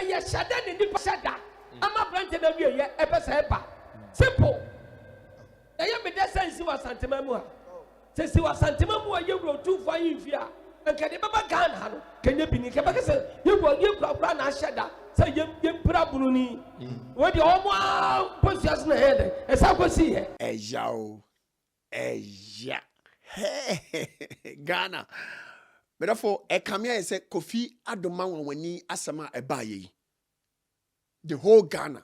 ye Shatta ni nipa Shatta ama brante na wie ye epesa eba simple na ye me de sense wa santema mu a se wa santema mu a ye wuro tu fa yin fi a enka de baba Ghana ha no kenya bini ke ba ke se ye kura na Shatta se ye pra bruni we de omo posias na he e sa kwasi he Ejao eja Ghana therefore ekamia say Kofi Adoma wani asama ebaye the whole Ghana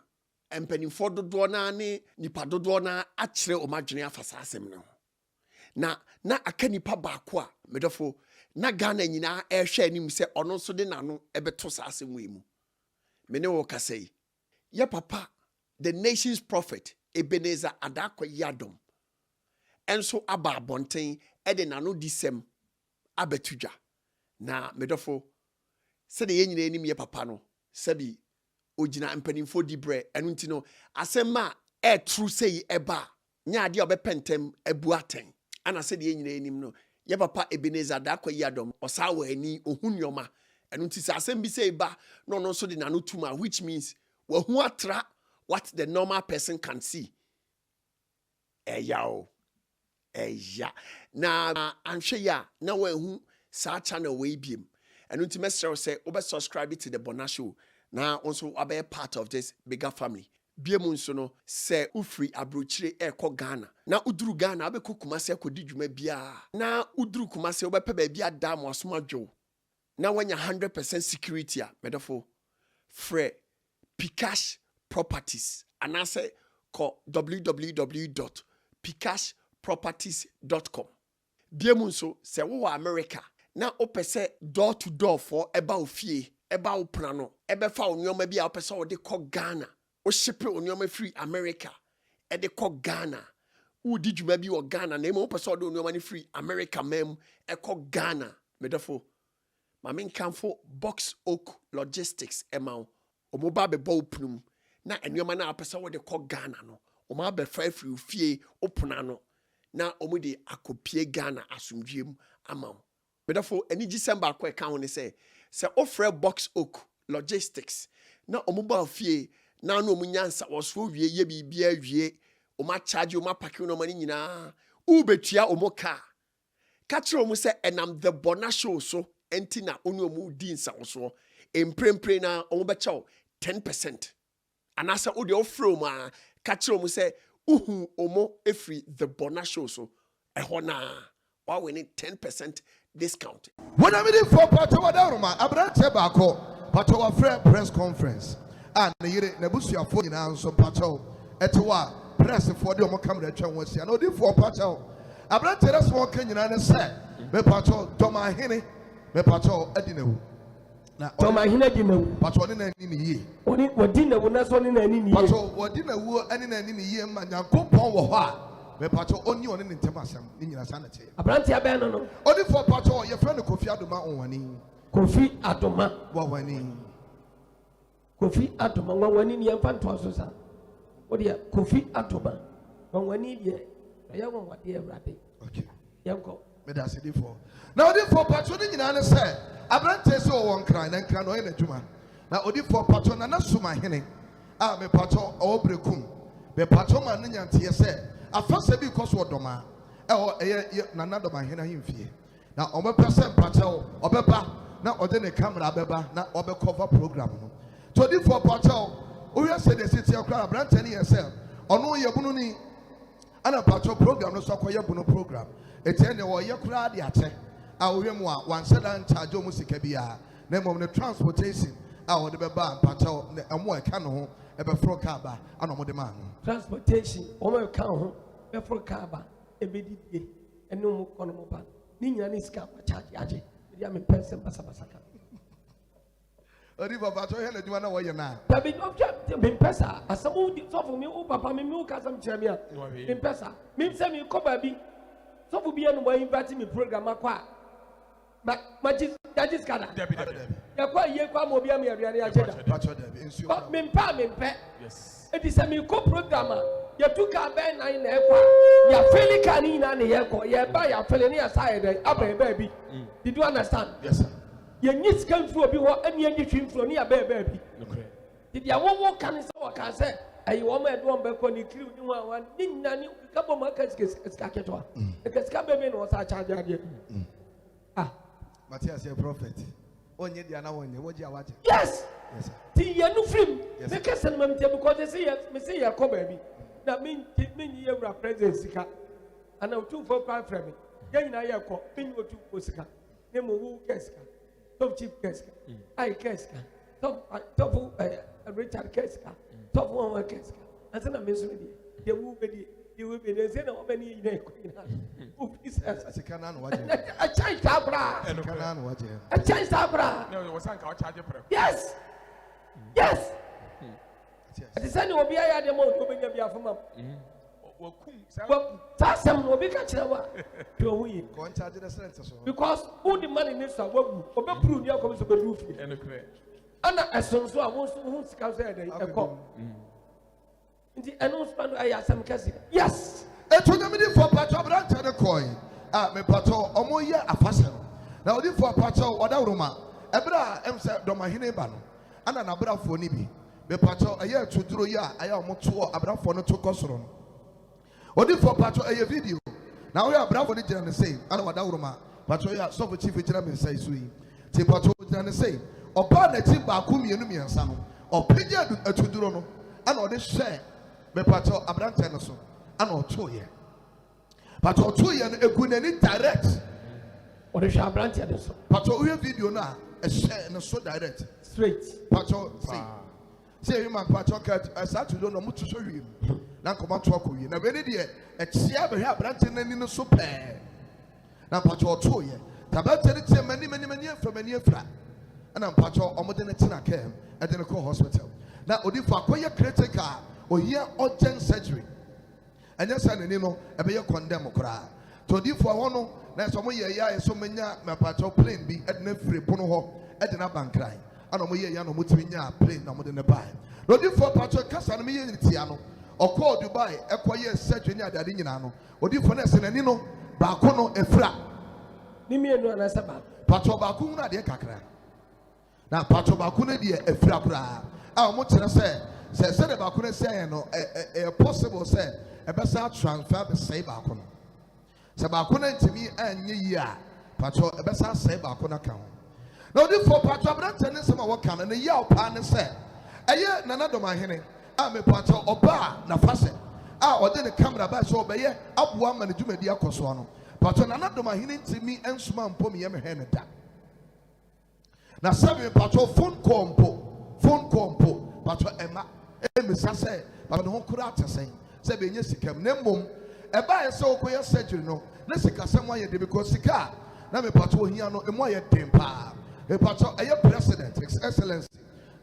empanimfo dodo na ne nipa dodo na akire omadwene afasa asem no na aka nipa baako a therefore na Ghana nyina ehwe anim se ono so de nano ebeto sa asem we mu mene wo kasei ye papa the nation's prophet Ebenezer Adakwa Yadom enso aba abonten ede nano disem abetudwa na medofo se de yenyina enim ye papa no sabi ogina empanimfo di bre enu nti no asema true say eba nya ade obepentem abuaten ana se de yenyina enim no ye papa Ebenezer Adakwa Yadom osawa ani ohunyoma enu nti se asem bi say ba no no so de nano tuma which means wa hu atra what the normal person can see eyao eya na anhwe ya na wa hu sa channel we biem enu nti mesrɛ say obe subscribe to the BonahShow na also abe part of this bigger family biem nso no say ufri abrochire ekɔ Ghana na uduru Ghana abe Kumase akodi dwuma bia na uduru Kumase obe pe ba bia da mo asomadwo na wanya 100% security a medofo frɛ Pcash Properties and I say call www.pcashproperties.com. Biemunso se wo America na opese door to door for eba ofie eba oprano ebe fa onyoma bia opese wo de call Ghana o ship onyoma free America e de call Ghana u di dwuma bi wo Ghana na mo opese wo de onyoma ni free America mem e call Ghana medefo mamen kanfo Box Oak Logistics emao omoba be bo opnum na enyoma na apesa wo de ko Ghana no o ma be fa free fie opuna no na omo de akopie Ghana asomdwem ama medafo eni December akwa ka ho ne se ofre Box Oak Logistics na omo ba fie na no omo nyansa wo so wie ye bibia wie o ma charge o ma pack no mani nyina u betua omo ka kire omo se enam the BonahShow so enti na onu omo di nsa wo so emprempre na omo be chaw 10%. And as I would from catch you say, uhu omo every the BonahShow so a hona or we need 10% discount. When I'm in for Patowa Dormaahene, I brought tobacco, Patowa Fair press conference, and the year Nebusia for in so Pato, Etowa press for the Omocamera Chawasi, and only for Pato. I brought a small Kenyan and said, Me Pato, Dormaahene, Me Pato, Edino. Dormaahene dino Pato in any year. Oni wadina wona so ni na ni ni Pato wadina wo ani na ni year man Yankopon wo ho a me pato oni oni ntem asem ni nyina sanete abranti aben no oni for pato your friend Kofi Adoma onwani Kofi Adoma wawani Kofi Adoma wawani ni yemfa nto so sa odi Kofi Adoma wawani die ya won wade Awurade okay yanko me da se for na odi for pato ni nyina ne se abrante se wo nkran na nkran no ene djuma na odi for pato na suma hene a me pato o brekum me pato man ne nyante se afase bi koso odoma nana Dormaahene ahimfie na omepese pato obeba na ode ne camera beba na obe cover program no to di for pato o we say the city of abrante ne yesel ono ye bunu ni ana pato program no so akoye bunu program etene wo ye kura de ate a ohwemu a wanseda ntajo mu sika bia na mom ne transportation a wo de beba pato ne emo eka no ho ebe fro ka ba ana mo de ma transportation o me ka ho be fro ka ba ebedidie eno mo kono mo ba ni nyina ni sika pa charge age dia me person basa ka odi baba to hele djuma na wo ye na tabi object be pesa asamu di so for me o papa me o ka sam kire me a be pesa me se me ko ba bi so for bi enu mo invite me program akwa magis kada ya kwa ye kwa mo bia me aduane ageda but me mpe yes it is a me ko program ya tuka ben nine na ekwa ya feli kani na ne ye ko ya ba ya feli ne ya side aba bi did you understand yes sir ye nyis kan fu obi ho ani anyi twimfuro ne ya ba bi Did ya wo kan say what can say ayi wo ma do be ko ni kiri ni wan ni nani ka bo ma ka ska keto a ka ska be me no sa charge ade Matthias a prophet onye dia na wonye woji awaje yes yes ti ye no film me ka sen mam te because they say me say ya ko baby na me ye wura presence sika ana otu for cry from me ye nyina ye ko me ni otu for sika ne mo wu keska top chief keska ai keska top Richard keska top one keska asa na me so di ye wu be di you will be there. Say no, many in a sika na no waje a change tabra sika na no waje a change tabra no was an charge yes the same will be a demo to be a from well tasam will be catching wa to we go charge the center so because who the money needs to work obe prove your come to be roof and as soon as I want to sika say dey come Inti eno spando aya sam kasi. Yes. Eto na me di for pato branta ne coin. Me pato omo ye afase no. Na odi for pato oda roma. Ebra em se Dormaahene ba no. Ana na brafo ni bi. Me pato aya tuduro ya aya omo to abrafo no to kosoro no. Odi for pato aya video. Na we abrafo ni gina ne say ana oda roma. Pato ya so for chief gina me say so yi. Ti pato gina ne say oba na ti ba ku mienu miensa no. Opegya atuduro no. Ana odi share me pato abrante no so ana otoye pato otoye no egunani direct odi hwa abrante no so pato we video na e share no so direct straight pato say you man pato cat asa to do no mutu so wi na koma to akowi na be ne de e chia be hwa abrante nani no so pe na pato otoye tabante ne tie mani afra ana pato omode ne tina kem e de ne ko hospital na odi fa akoye critical or here urgent surgery. And yes, I know a be condemn cry. To di for one, na some year, so many my patrol plane be at free pono at the bank cry. And no year, no mutinya plane no more than a buy. No di for patrol Cassan me in Tiano or call Dubai, acquire surgery near the Dinano, or di for Ness and Nino, Bacono e fra. Nimi no na saba. Patrol Bacuna de Cacra. Now patrol Bacuna de e fra cry. Ah, what I say? Say the bakuna say no possible say e be sa transfer be say bakuna say bakuna ntimi anye yi a patro e be sa say bakuna ka ho na odi for patro branta ne sama wo kan na yi a opa ne say eye nana Dormaahene a me patro oba na fase a odi ne camera ba so be ye aboa ma ne dwumadi akoso no patro nana Dormaahene ntimi ensuma mpom ye me he ne da na sabe patro phone call mpo patro ema emisa say but no kura atesen say be nye sikam na mom e ba say okoye surgery no na sika semwa ye de because sika na me pato ohia no emo ye dem pa e pato eye president his excellency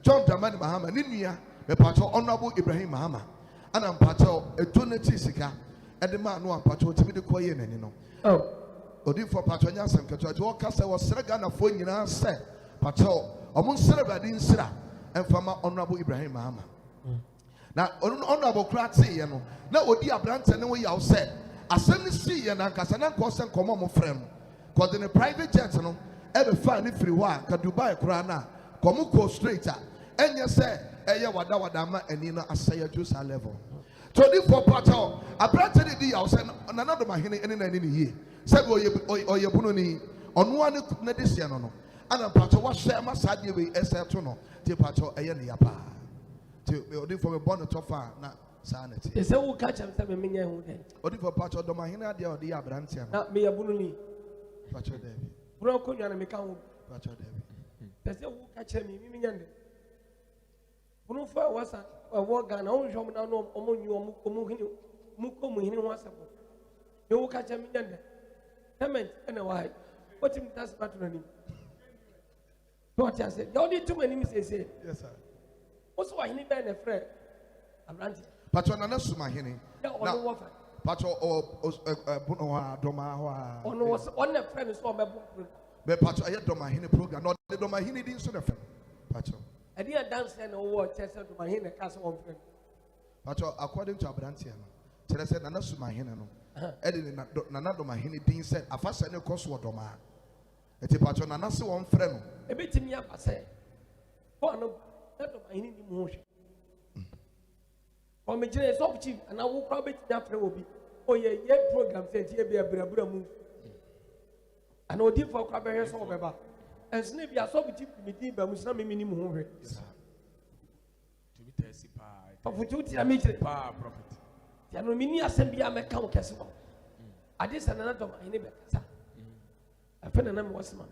John Dramani Mahama ni nua me pato honorable Ibrahim Mahama ana pato e donate sika e de ma no pato timi de koye nani no odi for pato nya asem keto e o ka say wo srega na fo nyina say pato omo nsere badi nsira enfama honorable Ibrahim Mahama na honorable krati ye no na odi abrante ne wo yaw say asem si ye na nkasa na nko se nkomo mo frem ko de ne private jet no e be fa ne free wa ka Dubai kura na komo ko straight a enye say eye wada ma ani no asaya Jerusalem level to di for pato abrante ne di yaw say nana Dormaahene ene na ni ye say oye bunu ni onu ane na de sia no ana pato wa share ma sadie we eseto no ti pato eye ne ya pa ti odi for me Bonah tofa na sanity e se wo catch am say me nya hu den odi for pato Dormaahene ade odi ya abrante na me ya bunu ni pato David bro ko nya na me ka hu pato David e se wo catch me nya nde bunu fa wasa wo ga na on jom na no omo nyu omo hini mu ko mu hini wasa bo e wo catch me nya nde payment ena why what him that's battle ni what I said you need too many say yes sir also I need by the friend abrante pato nana Dormaahene na ono wo fa pato Bonah Adoma ho ono was on the friend so be pato aye Dormaahene program no the Dormaahene din so the friend pato I didn't dance and over chest to my hand cast one friend pato according to abrante no tell say nana Dormaahene no edi nana Dormaahene din said afasa ne koso Dormaah eti pato nana se won frɛ no ebetimi aba say for no That of my any motion. Or me generate of chief, and I will probably that will be. Oh, yeah, program said here be a brabra move. And no deep for Crabberries over. And Snip, ya so cheap meeting, but with some minimum home. To be tested by Fututi, I meet prophet. Yanomini assembly, I'm a count castle. I did another of my neighbor. I found a number was man.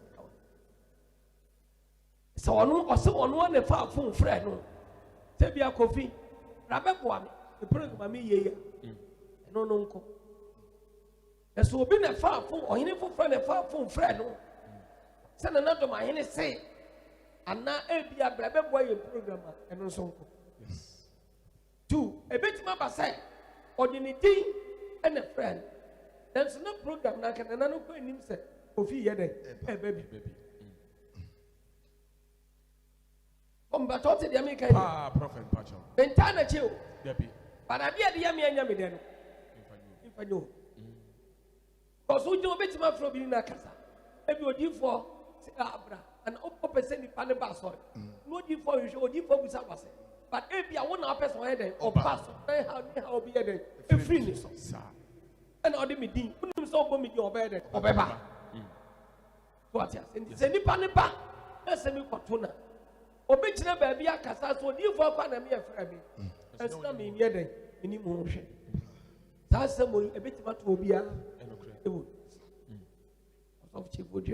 So I know also on one the far phone friend. Tell me a coffee. Rabbi Boami, the program me ye. No, no. And so being a far phone or any friend a far phone friend. Send another my any say. And now be a Rabbi boy programmer and also. Two, a bit my say, or the thing and a friend. There's no program now can another point him say, Kofi yede, baby. But what did you make a prophet patch? Then Tana chill, but I did the yummy and yummy then. If I know. Because we don't bet my from in a casa. Everybody for Abra and open sending Panabas. No deep for you, show deep for with us. But if you want to pass on head or pass, how be a freeness. And all the meeting, wouldn't so me your bed or Beba. What yes, and send it Panipa, that's a new Patuna. Obituary baby, I can start so deep for Panama for me. That's not me yet, any motion. That's a bit about to be a of Chief Wood.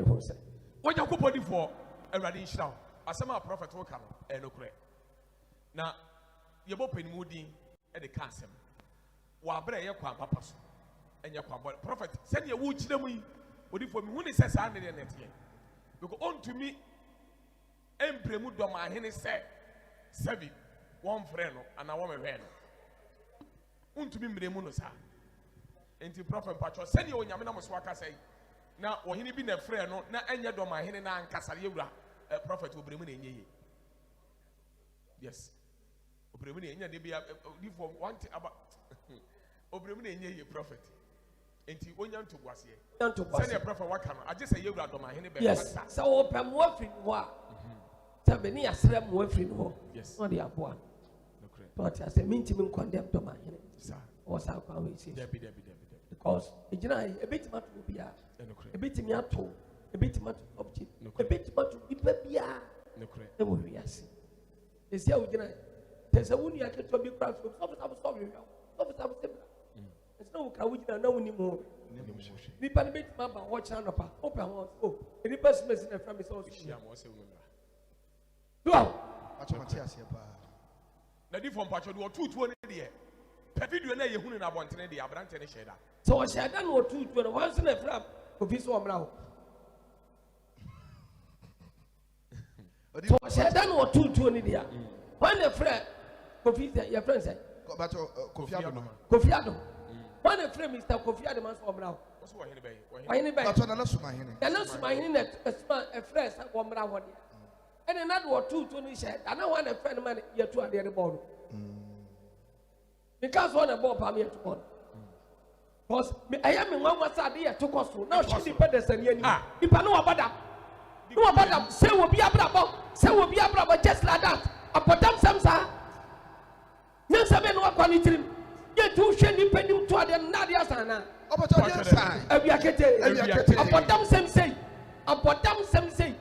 What you put for a radish now? As some prophet will come and no credit. Now, you're open moody at the castle. While Bray, your papas and your prophet send your wood to them. What if when he says, I need a net here? Because on to me, Emperor Dormaahene said, Sevi, one friend, and a woman ran. To be Mremunosa. And the prophet Pacho send you on Yamana's Waka say, now, when he been a friend, not any Dormaahene and Casaliura, a prophet will bring in ye. Yes. Obremini enya de bia for one about Obremini enya ye prophet enti onya nto gwase send your prophet waka no I just say yewura Dormaahene be yes so opam wafin ho a tabeni asrem wafin ho yes no de aboa no correct but I say mintimi condemn Dormaahene sir o sa kwa we say because ejina e betima to bia no correct e betimi ato e betima to object e betima to ipa bia no correct e wo wiase esi a ujina there's a wound you have to be proud of. Stop it. It's no Kawina, no anymore. Nipa bit mama watch on up. Open house. Oh, any person is in the family house. Wow. Now, different patch of 220 there. Pepidu and you who want to the Abrant and Shatta. So I said, I don't know 220 once in a flap of his one now. So I said, I don't know 220 there. When the friend, Kofi, your friend said, Kofi Adoma. When a friend, Mr. Kofi Adoma, from now. Why anybody? That's my internet, a friend, one brown. And another or 220 said, I don't want a friend of mine yet to the other ball. Because one of Bob, I'm here to one. Because I am in one was idea to cost. Now she's independent and you. If I know about that, no about that, say will be about just like that. Apotam Samsa. Yes, I mean, what quality? Yet two shiny penny to the Nadia Sana. Apotam Samsay. Apotam Samsay.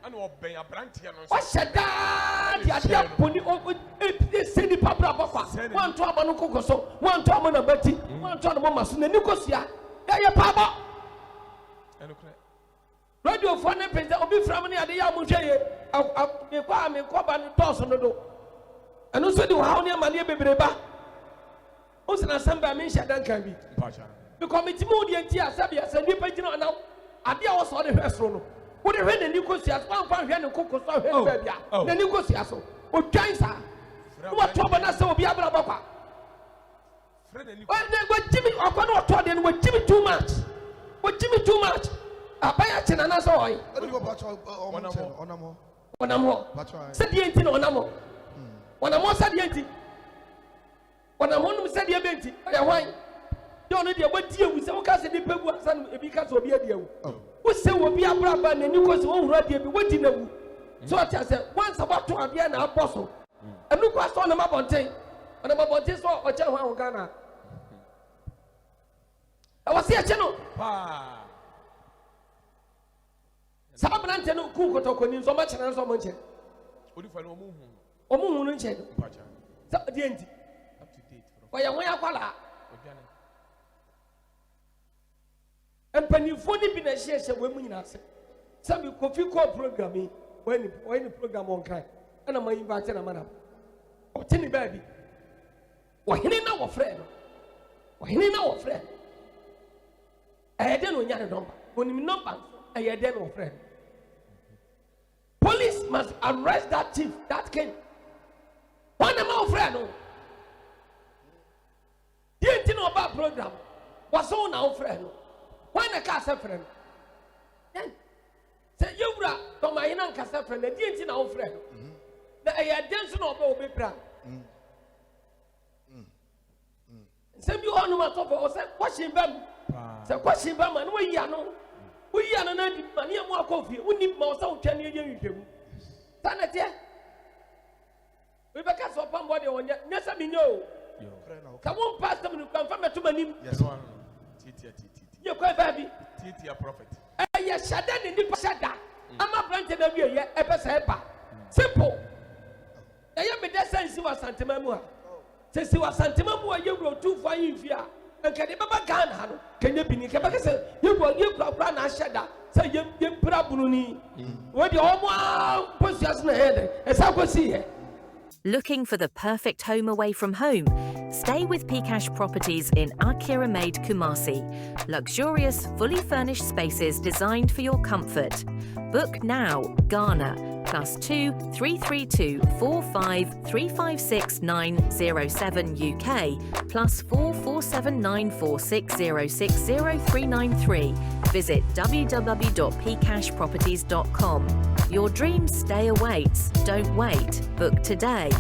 And obey a branch here. What Shatta? The idea pony over the city Papa. One to Amanuko, so one to Amana Betty, one to Mamas, and Nicosia. There, Papa. Radio for the president will be from the Yamuja. The farm in Coban Dawson. And also do how near Mania Beba. Also, Assembly means Shatta can be. The committee moody and Tia Sabia said, you pay now. I was on the restaurant. What a red and Nicosia, one pound and cocoa, the Nicosia. What giants are? What trouble us will be about Papa? What Jimmy or Conor told them with Jimmy too much. What Jimmy too much? I buy a chin and I saw it. One more. Said the 18 on Namo. One more said the 18. One more said the 20. Why? Don't know what deal with some cast in the people and because of your deal. Who say will be a brother and you was all ready to be waiting. So I say once about to be an apostle. And look what's on the Mabonte. And the Mabonte saw a channel in Ghana. I was here, channel. Sabrante no cook to Conin so much and so much. Omun check. The end. For your way aquala. And Pennyphone been a share women in us. Some Kofi programming when the program on kind. And I'm inviting a man. Or Tinny baby. Or he didn't know a friend. Or he didn't know a friend. I don't know your number. When you number, I don't know friend. Police must arrest that thief, that king. One of my friend. You didn't know about program. What's on our friend? When a casa friend. Then say you bra Dormaahene casa friend, the didn't know friend. The I didn't know about be brand. Some you all know my top or say, what's in them? Say, what's in them? And we are no. We are not money more coffee. We need more so 10 years. Sanity. We back us up on body on yes, I mean, no. Come on, pass them to confirm it to my name. Yes, one. You're quite baby. Titia prophet. Yes, Shatta in the Shatta. I'm a branch of the year, ever simple. I am a descent, you are Santa Mamma. Since you are Santa Mamma, you grow too far in fear. And can you ever can can you be you will give Brana Shatta, say you Brabuni. What you all push us in the head, as I could see here. Looking for the perfect home away from home? Stay with Pcash Properties in Akira Made, Kumasi. Luxurious, fully furnished spaces designed for your comfort. Book now, Ghana. +2 332 45 356 907 UK +4 479 4606 0393. Visit www.pcashproperties.com. Your dreams stay awaits. Don't wait. Book today.